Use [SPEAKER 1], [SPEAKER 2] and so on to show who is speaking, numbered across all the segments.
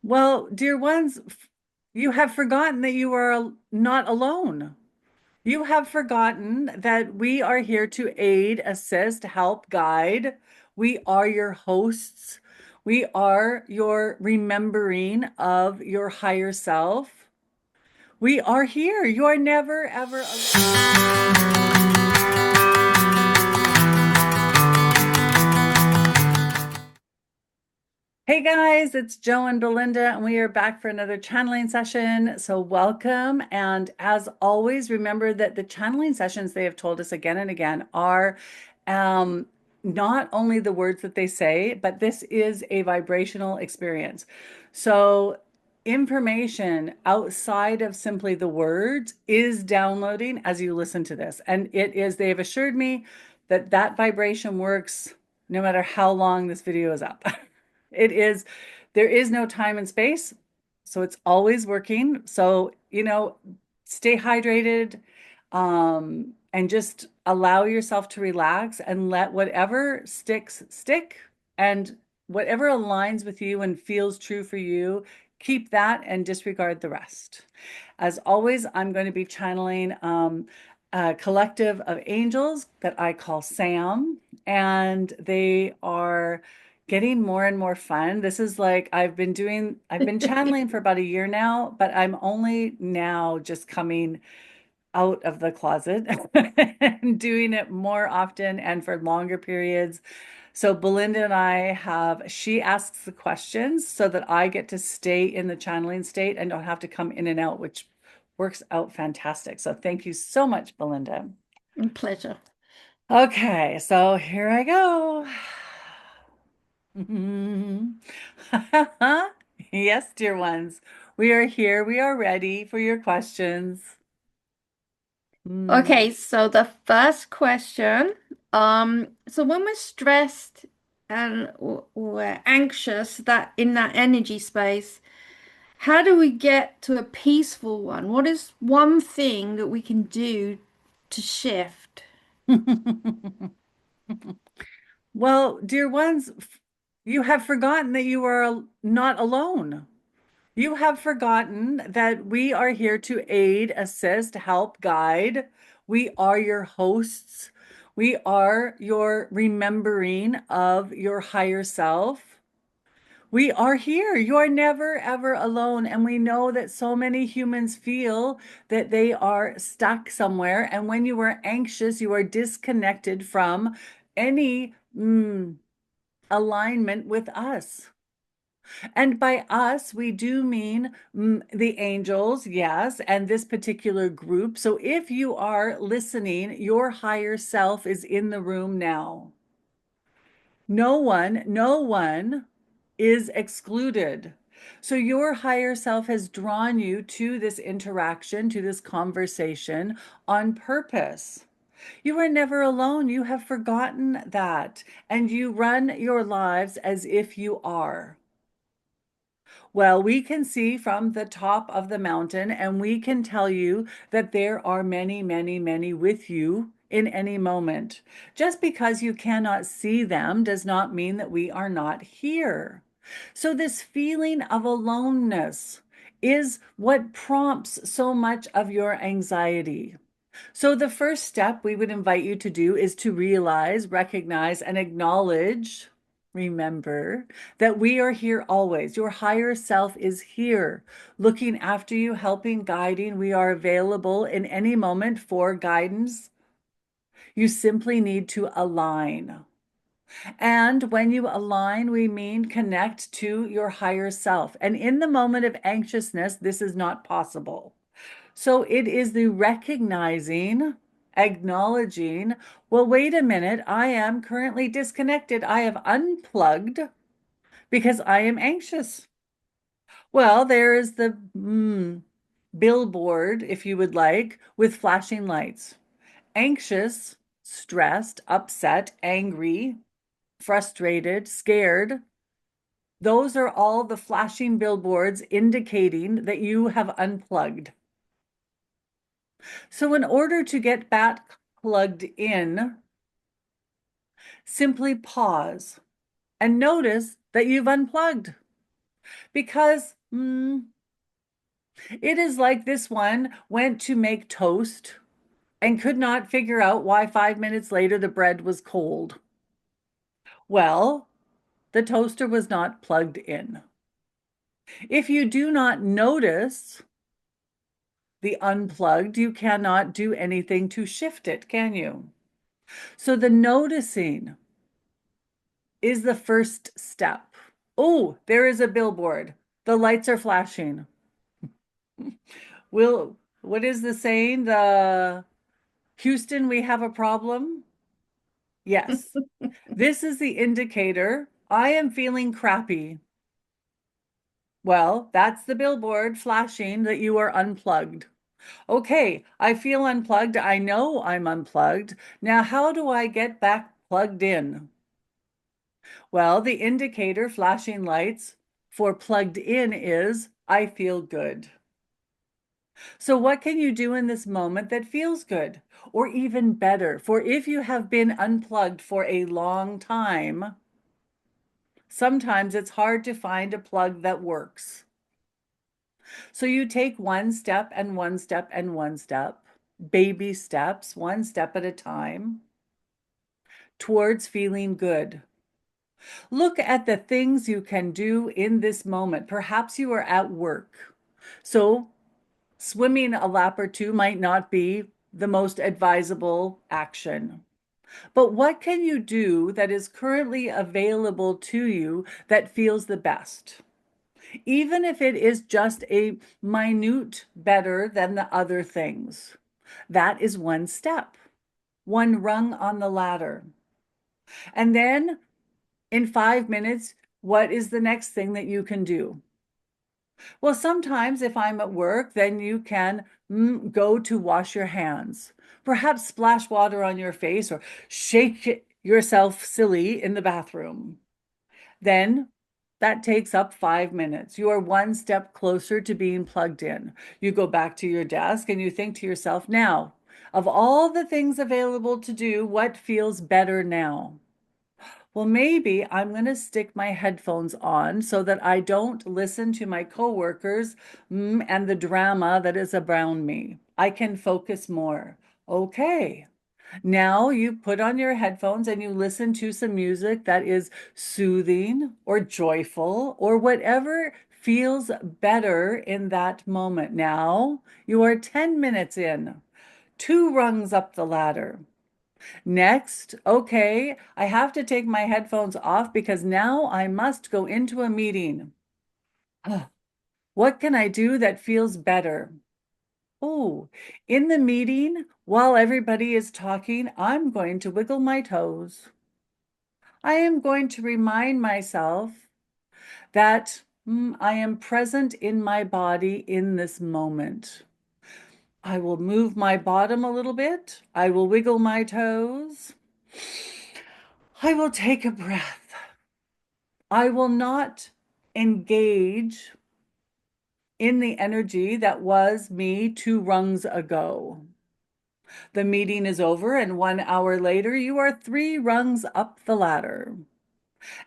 [SPEAKER 1] Well, dear ones, you have forgotten that you are not alone. You have forgotten that we are here to aid, assist, help, guide. We are your hosts. We are your remembering of your higher self. We are here. You are never, ever alone. Hey guys, it's Joe and Belinda, and we are back for another channeling session. So, welcome. And as always, remember that the channeling sessions, they have told us again and again, are um, not only the words that they say, but this is a vibrational experience. So, information outside of simply the words is downloading as you listen to this. And they have assured me that that vibration works no matter how long this video is up. It is, there is no time and space, so it's always working. So, stay hydrated, and just allow yourself to relax and let whatever sticks stick, and whatever aligns with you and feels true for you, keep that and disregard the rest. As always, I'm going to be channeling a collective of angels that I call Sam, and they are getting more and more fun. This is like I've been channeling for about a year now, but I'm only now just coming out of the closet and doing it more often and for longer periods. So Belinda and I she asks the questions so that I get to stay in the channeling state and don't have to come in and out, which works out fantastic. So thank you so much, Belinda.
[SPEAKER 2] Pleasure.
[SPEAKER 1] Okay, so here I go. Yes, dear ones, we are here. We are ready for your questions.
[SPEAKER 2] Okay,
[SPEAKER 1] Hmm.
[SPEAKER 2] so the first question, so when we're stressed and we're anxious, that in that energy space, how do we get to a peaceful one? What is one thing that we can do to shift?
[SPEAKER 1] Well, dear ones, you have forgotten that you are not alone. You have forgotten that we are here to aid, assist, help, guide. We are your hosts. We are your remembering of your higher self. We are here. You are never, ever alone. And we know that so many humans feel that they are stuck somewhere. And when you are anxious, you are disconnected from any alignment with us. And by us, we do mean the angels, yes, and this particular group. So if you are listening, your higher self is in the room now. No one is excluded. So your higher self has drawn you to this interaction, to this conversation on purpose. You are never alone. You have forgotten that, and you run your lives as if you are. Well, we can see from the top of the mountain, and we can tell you that there are many, many, many with you in any moment. Just because you cannot see them does not mean that we are not here. So, this feeling of aloneness is what prompts so much of your anxiety. So, the first step we would invite you to do is to realize, recognize, and acknowledge, remember that we are here always. Your higher self is here, looking after you, helping, guiding. We are available in any moment for guidance. You simply need to align. And when you align, we mean connect to your higher self. And in the moment of anxiousness, this is not possible. So it is the recognizing, acknowledging, well, wait a minute, I am currently disconnected. I have unplugged because I am anxious. Well, there is the billboard, if you would like, with flashing lights. Anxious, stressed, upset, angry, frustrated, scared. Those are all the flashing billboards indicating that you have unplugged. So, in order to get back plugged in, simply pause and notice that you've unplugged. Because it is like this one went to make toast and could not figure out why 5 minutes later the bread was cold. Well, the toaster was not plugged in. If you do not notice the unplugged, you cannot do anything to shift it, can you? So the noticing is the first step. Oh, there is a billboard. The lights are flashing. Will, what is the saying? The Houston, we have a problem? Yes. This is the indicator. I am feeling crappy. Well, that's the billboard flashing that you are unplugged. Okay, I feel unplugged. I know I'm unplugged. Now, how do I get back plugged in? Well, the indicator flashing lights for plugged in is I feel good. So, what can you do in this moment that feels good? Or even better, for if you have been unplugged for a long time, sometimes it's hard to find a plug that works. So, you take one step and one step and one step, baby steps, one step at a time, towards feeling good. Look at the things you can do in this moment. Perhaps you are at work. So, swimming a lap or two might not be the most advisable action. But what can you do that is currently available to you that feels the best? Even if it is just a minute better than the other things. That is one step, one rung on the ladder. And then in 5 minutes, what is the next thing that you can do? Well, sometimes if I'm at work, then you can go to wash your hands. Perhaps splash water on your face or shake yourself silly in the bathroom. Then that takes up 5 minutes. You are one step closer to being plugged in. You go back to your desk and you think to yourself, now, of all the things available to do, what feels better now? Well, maybe I'm going to stick my headphones on so that I don't listen to my coworkers and the drama that is around me. I can focus more. Okay. Now you put on your headphones and you listen to some music that is soothing or joyful or whatever feels better in that moment. Now you are 10 minutes in, two rungs up the ladder. Next, okay, I have to take my headphones off because now I must go into a meeting. What can I do that feels better? Oh, in the meeting, while everybody is talking, I'm going to wiggle my toes. I am going to remind myself that I am present in my body in this moment. I will move my bottom a little bit. I will wiggle my toes. I will take a breath. I will not engage in the energy that was me 2 rungs ago. The meeting is over, and 1 hour later, you are 3 rungs up the ladder,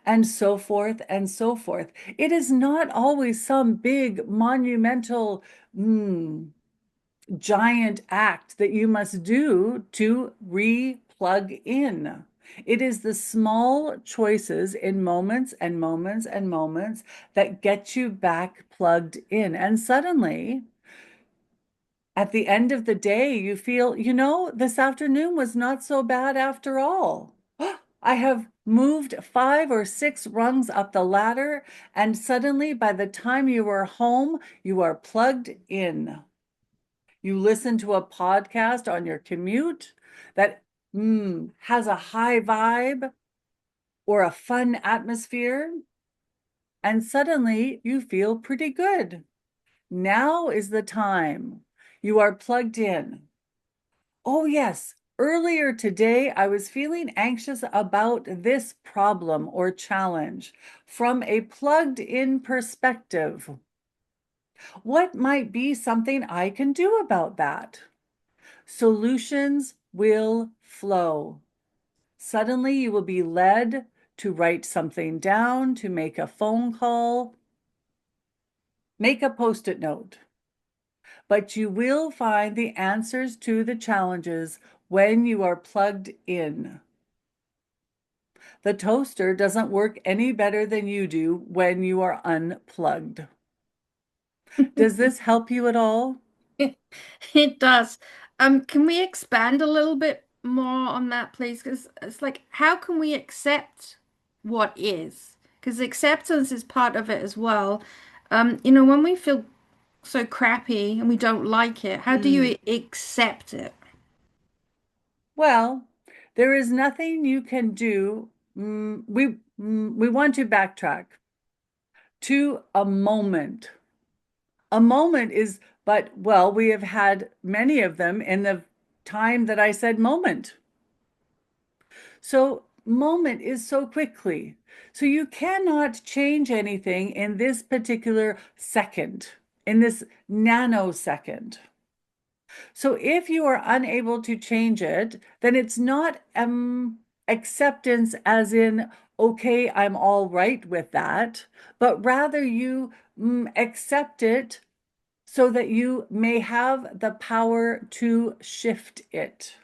[SPEAKER 1] and so forth and so forth. It is not always some big, monumental, giant act that you must do to re-plug in. It is the small choices in moments and moments and moments that get you back plugged in. And suddenly, at the end of the day, you feel, this afternoon was not so bad after all. I have moved 5 or 6 rungs up the ladder, and suddenly, by the time you are home, you are plugged in. You listen to a podcast on your commute that has a high vibe or a fun atmosphere, and suddenly you feel pretty good. Now is the time. You are plugged in. Oh, yes. Earlier today, I was feeling anxious about this problem or challenge from a plugged in perspective. What might be something I can do about that? Solutions will flow. Suddenly, you will be led to write something down, to make a phone call, Make a post-it note. But you will find the answers to the challenges when you are plugged in. The toaster doesn't work any better than you do when you are unplugged. Does this help you at all?
[SPEAKER 2] It does. Can we expand a little bit more on that, please? Because it's like, how can we accept what is? Because acceptance is part of it as well. When we feel so crappy and we don't like it, how do
[SPEAKER 1] Mm.
[SPEAKER 2] you accept it?
[SPEAKER 1] Well, there is nothing you can do. We want to backtrack to a moment. A moment is, but well, we have had many of them in the time that I said moment. So moment is so quickly. So you cannot change anything in this particular second, in this nanosecond. So if you are unable to change it, then it's not acceptance as in, okay, I'm all right with that, but rather you accept it so that you may have the power to shift it.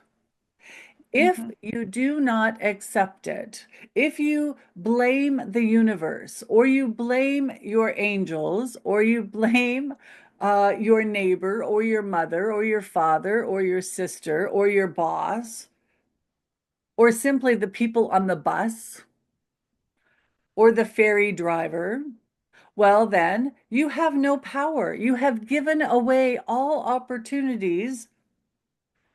[SPEAKER 1] If
[SPEAKER 2] Mhm.
[SPEAKER 1] you do not accept it, if you blame the universe, or you blame your angels, or you blame your neighbor, or your mother, or your father, or your sister, or your boss, or simply the people on the bus, or the ferry driver, well, then you have no power. You have given away all opportunities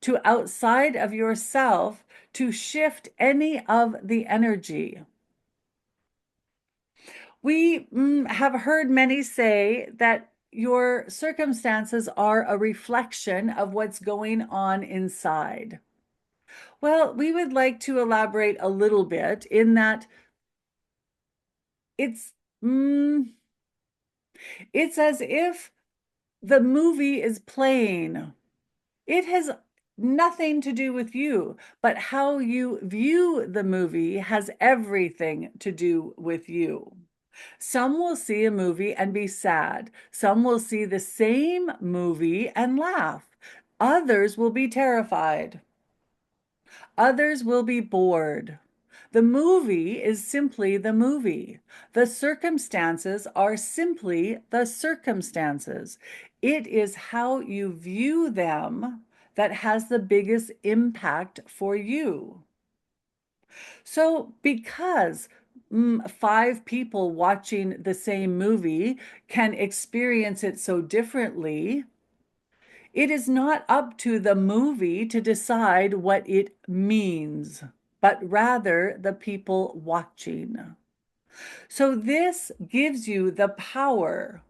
[SPEAKER 1] to outside of yourself to shift any of the energy. We have heard many say that your circumstances are a reflection of what's going on inside. Well, we would like to elaborate a little bit in that it's mm, it's as if the movie is playing. It has nothing to do with you, but how you view the movie has everything to do with you. Some will see a movie and be sad. Some will see the same movie and laugh. Others will be terrified. Others will be bored. The movie is simply the movie. The circumstances are simply the circumstances. It is how you view them that has the biggest impact for you. So, because five people watching the same movie can experience it so differently, it is not up to the movie to decide what it means, but rather the people watching. So, this gives you the power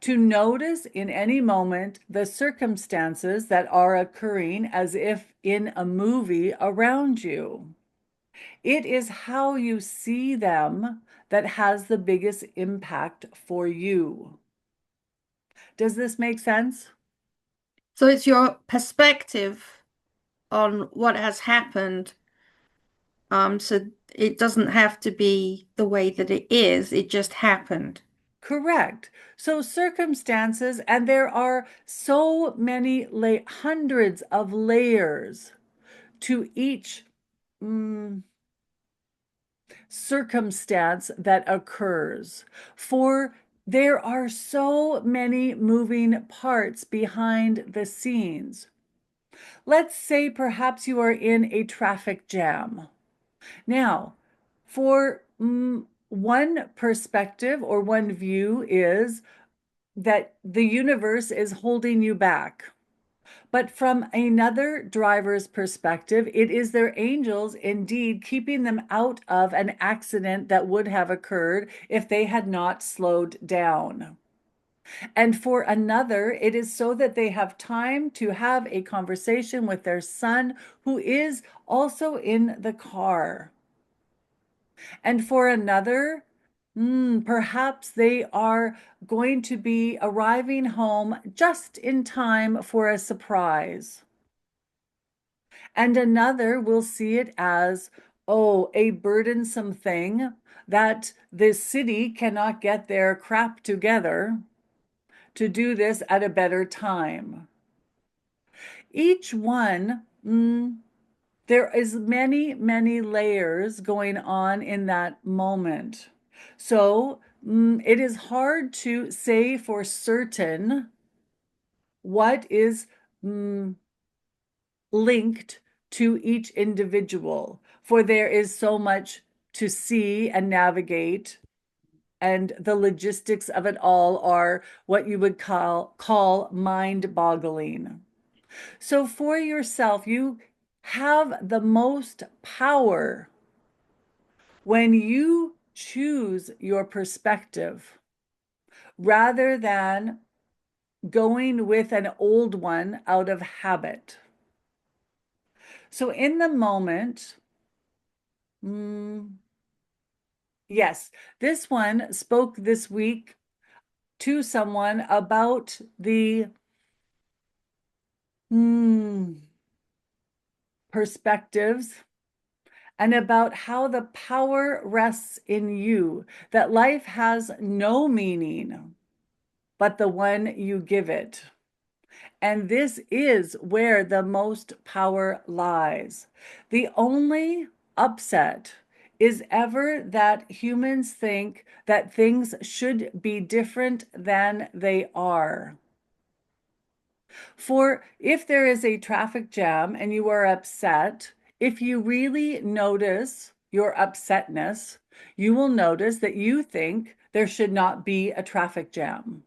[SPEAKER 1] to notice in any moment the circumstances that are occurring as if in a movie around you. It is how you see them that has the biggest impact for you. Does this make sense?
[SPEAKER 2] So it's your perspective on what has happened. So it doesn't have to be the way that it is, it just happened.
[SPEAKER 1] Correct. So circumstances, and there are so many hundreds of layers to each circumstance that occurs. For there are so many moving parts behind the scenes. Let's say perhaps you are in a traffic jam. Now, for one perspective or one view is that the universe is holding you back. But from another driver's perspective, it is their angels indeed keeping them out of an accident that would have occurred if they had not slowed down. And for another, it is so that they have time to have a conversation with their son, who is also in the car. And for another, perhaps they are going to be arriving home just in time for a surprise. And another will see it as, oh, a burdensome thing that the city cannot get their crap together. to do this at a better time. Each one, there is many, many layers going on in that moment. So it is hard to say for certain what is linked to each individual, for there is so much to see and navigate, and the logistics of it all are what you would call mind-boggling. So for yourself, you have the most power when you choose your perspective rather than going with an old one out of habit. So in the moment, yes, this one spoke this week to someone about the perspectives and about how the power rests in you, that life has no meaning but the one you give it. And this is where the most power lies. The only upset is ever that humans think that things should be different than they are. For if there is a traffic jam and you are upset, if you really notice your upsetness, you will notice that you think there should not be a traffic jam.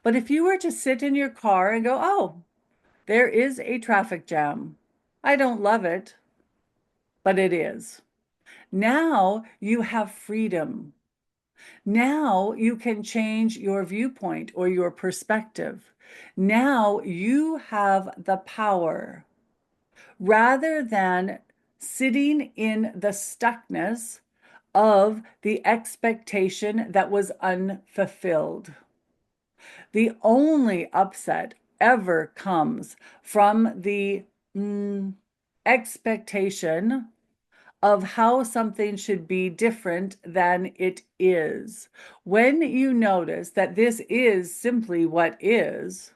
[SPEAKER 1] But if you were to sit in your car and go, oh, there is a traffic jam. I don't love it, but it is. Now you have freedom. Now you can change your viewpoint or your perspective. Now you have the power rather than sitting in the stuckness of the expectation that was unfulfilled. The only upset ever comes from the expectation of how something should be different than it is. When you notice that this is simply what is,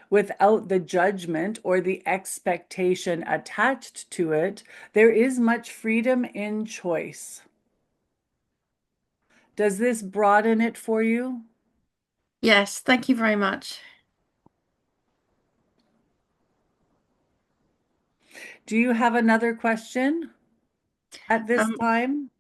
[SPEAKER 1] without the judgment or the expectation attached to it, there is much freedom in choice. Does this broaden it for you?
[SPEAKER 2] Yes, thank you very much.
[SPEAKER 1] Do you have another question at this
[SPEAKER 2] Um,
[SPEAKER 1] time?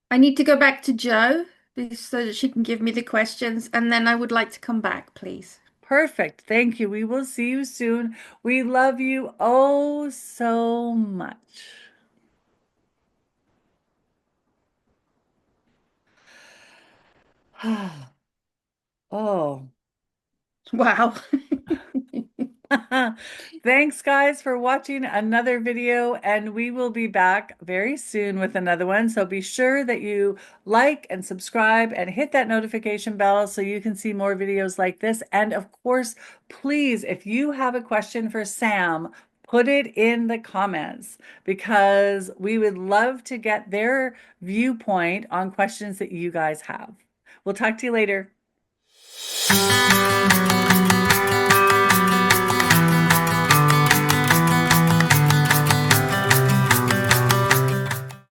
[SPEAKER 2] I need to go back to Jo so that she can give me the questions, and then I would like to come back, please.
[SPEAKER 1] Perfect. Thank you. We will see you soon. We love you oh so much. Oh.
[SPEAKER 2] Wow.
[SPEAKER 1] Thanks, guys, for watching another video, and we will be back very soon with another one. So be sure that you like and subscribe and hit that notification bell so you can see more videos like this. And of course, please, if you have a question for Sam, put it in the comments because we would love to get their viewpoint on questions that you guys have. We'll talk to you later.